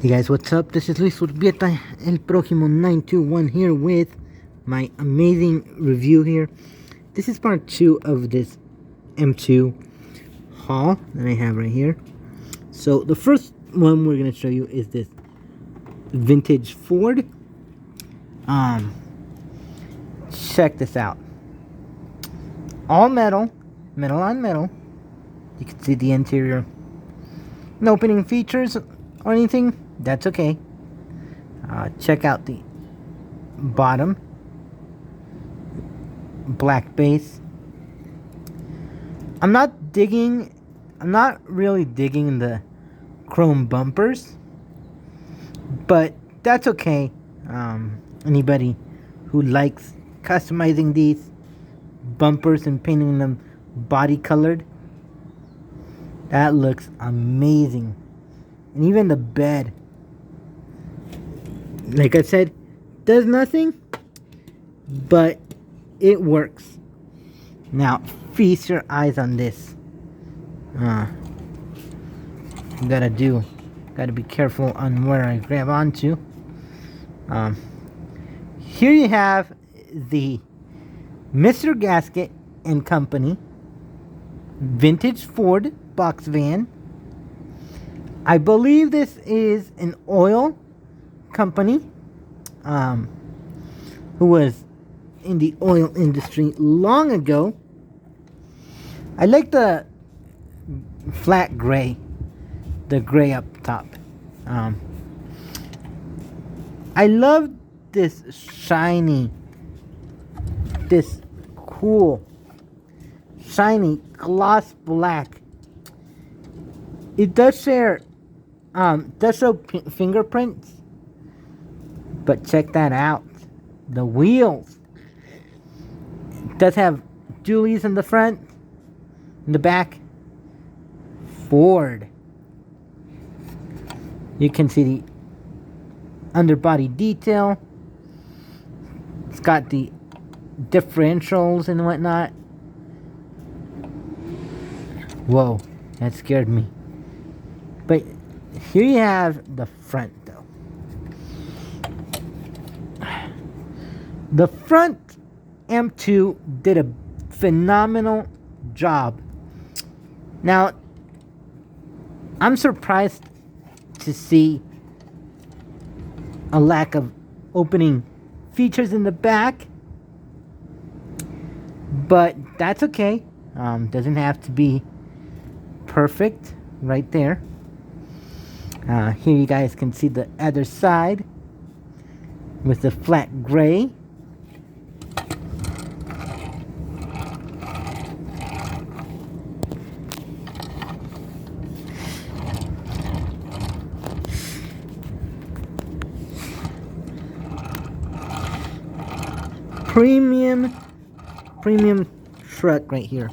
Hey guys, what's up? This is Luis Urbieta, El Prójimo 921 here with my amazing review here. This is part 2 of this M2 haul that I have right here. So the first one we're going to show you is this vintage Ford. Check this out. All metal, metal on metal. You can see the interior. No opening features or anything. That's okay. Check out the bottom. Black base. I'm not really digging the chrome bumpers, but that's okay. Anybody who likes customizing these bumpers and painting them body colored, that looks amazing. And even the bed, like I said, does nothing, but it works. Now, feast your eyes on this. Gotta be careful on where I grab onto. Here you have the Mr. Gasket and Company vintage Ford box van. I believe this is an oil company who was in the oil industry long ago. I like the flat gray, the gray up top. I love this shiny, this cool, shiny gloss black. It does show fingerprints, but check that out. The wheels. It does have dualies in the front, in the back. Ford. You can see the underbody detail. It's got the differentials and whatnot. Whoa, that scared me. But here you have the front, though. The front M2 did a phenomenal job. Now, I'm surprised to see a lack of opening features in the back, but that's okay. Doesn't have to be perfect right there. Here you guys can see the other side with the flat gray. Premium truck right here.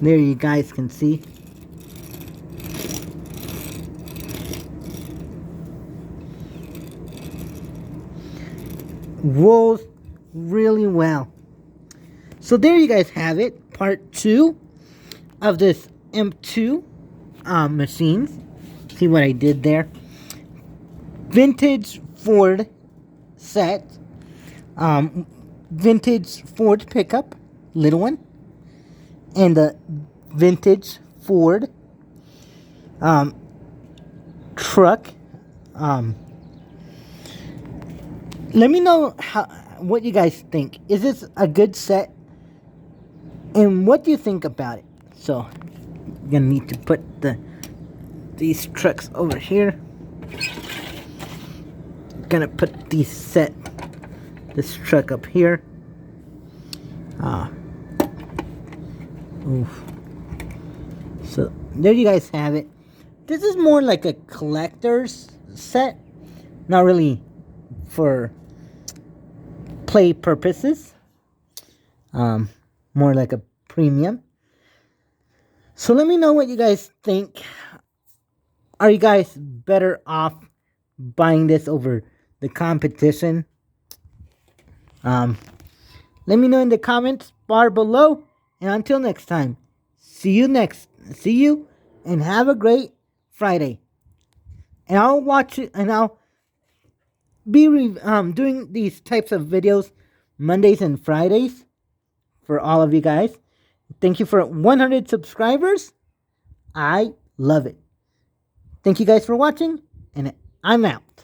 There you guys can see. Rolls really well. So there you guys have it. Part 2 of this M2 machines. See what I did there? Vintage Ford set. Vintage Ford pickup, little one, and the vintage Ford truck. Let me know what you guys think. Is this a good set? And what do you think about it? So, I'm gonna need to put these trucks over here. Gonna put this truck up here. Oof. So there you guys have it. This is more like a collector's set, not really for play purposes. More like a premium. So let me know what you guys think. Are you guys better off buying this over the competition? Let me know in the comments bar below. And until next time, see you and have a great Friday. and I'll watch it, and I'll be doing these types of videos Mondays and Fridays for all of you guys. Thank you for 100 subscribers. I love it. Thank you guys for watching, and I'm out.